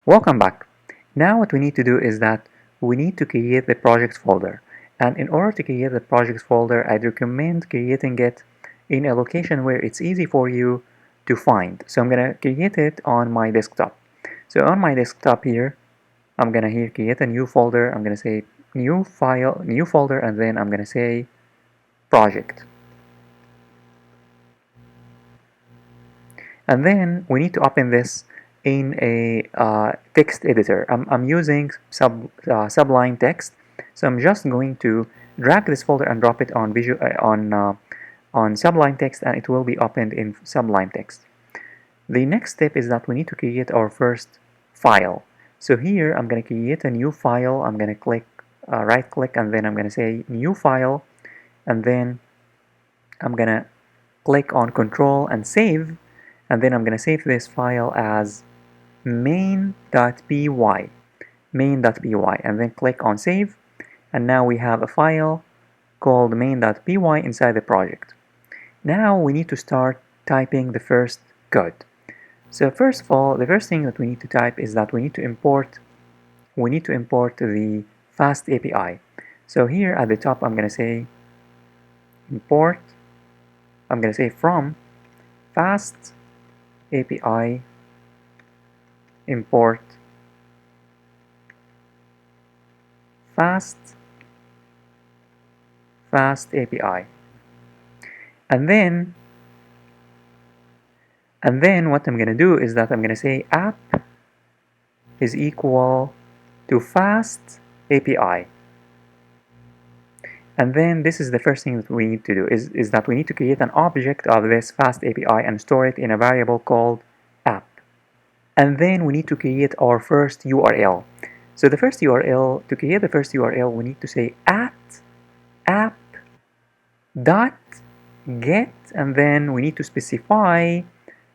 Welcome back. Now what we need to do is that we need to create the project folder. And in order to create the project folder, I'd recommend creating it in a location where it's easy for you to find. So I'm going to create it on my desktop. So on my desktop here, I'm going to here create a new folder. I'm going to say new file, new folder, and then I'm going to say project. And then we need to open this in a text editor. I'm using Sublime Text, so I'm just going to drag this folder and drop it on on Sublime Text, and it will be opened in Sublime Text. The next step is that we need to create our first file. So here I'm going to create a new file. I'm going to click right click, and then I'm going to say new file, and then I'm going to click on Control and Save, and then I'm going to save this file as main.py, and then click on Save, and now we have a file called main.py inside the project. Now we need to start typing the first code. So first of all, the first thing that we need to type is that we need to import the Fast API. So here at the top, I'm going to say import. I'm going to say from Fast API import fast API, and then what I'm going to do is that I'm going to say app is equal to fast API, and then this is the first thing that we need to do is that we need to create an object of this fast API and store it in a variable called app. And then we need to create our first URL. So the first URL, to create the first URL, we need to say at app dot get, and then we need to specify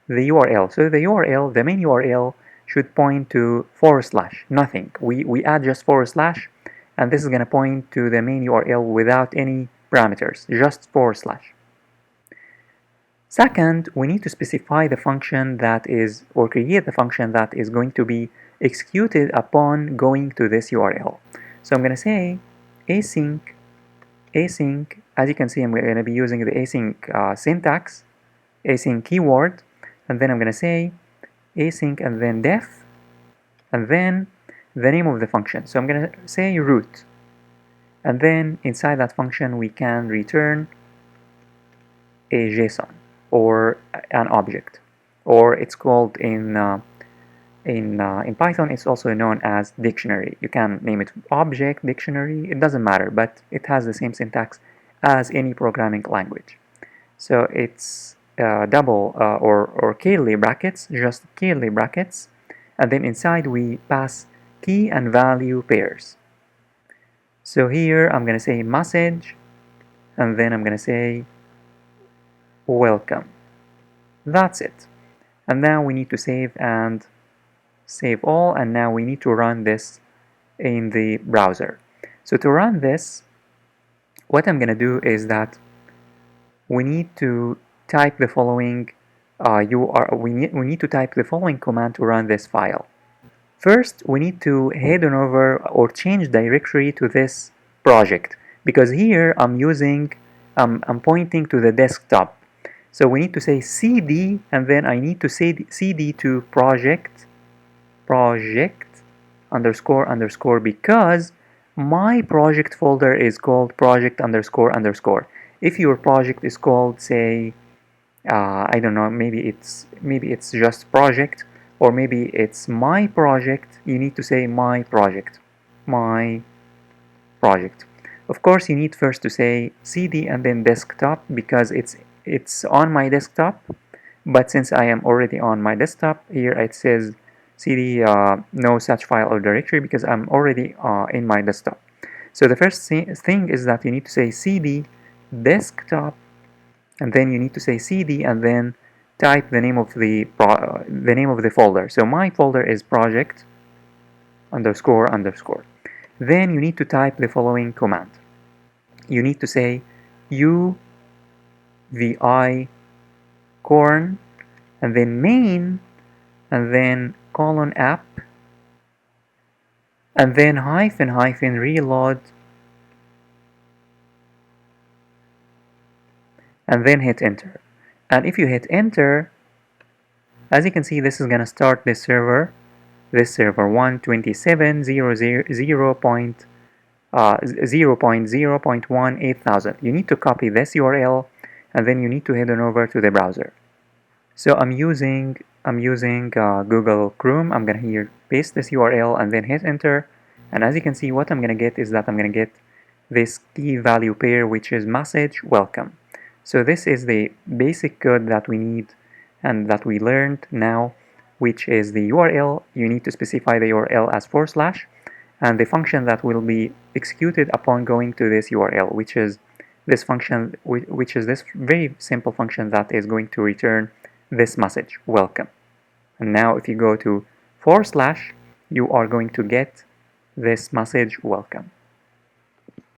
the URL. So the URL, the main URL, should point to / nothing. We add just /, and this is going to point to the main URL without any parameters, just /. Second, we need to specify the function that is, or create the function that is going to be executed upon going to this URL. So I'm going to say async, as you can see, I'm going to be using the async syntax, async keyword, and then I'm going to say async and then def, and then the name of the function. So I'm going to say root, and then inside that function we can return a JSON or an object, or it's called in Python, it's also known as dictionary. You can name it object, dictionary, it doesn't matter, but it has the same syntax as any programming language. So it's double or curly brackets, just curly brackets, and then inside we pass key and value pairs. So here I'm going to say message, and then I'm going to say welcome. That's it. And now we need to save and save all, and now we need to run this in the browser. So to run this, what I'm going to do is that we need to type the following we need to type the following command to run this file. First, we need to head on over or change directory to this project, because here I'm pointing to the desktop. So we need to say cd, and then I need to say cd to project __ because my project folder is called project __. If your project is called, say, I don't know, maybe it's just project, or maybe it's my project, you need to say my project. Of course, you need first to say cd and then desktop, because it's on my desktop, but since I am already on my desktop, here it says cd no such file or directory, because I'm already in my desktop. So the first thing is that you need to say cd desktop, and then you need to say cd and then type the name of the folder. So my folder is project __. Then you need to type the following command. You need to say uvi corn, and then main, and then : app and then hyphen hyphen reload, and then hit enter. And if you hit enter, as you can see, this is going to start this server 127.0.0.18000. You need to copy this URL, and then you need to head on over to the browser. So I'm using Google Chrome. I'm gonna here paste this URL and then hit enter. And as you can see, what I'm gonna get is that I'm gonna get this key value pair, which is message welcome. So this is the basic code that we need and that we learned now, which is the URL. You need to specify the URL as /, and the function that will be executed upon going to this URL, which is this function, which is this very simple function that is going to return this message, welcome. And now if you go to /, you are going to get this message, welcome.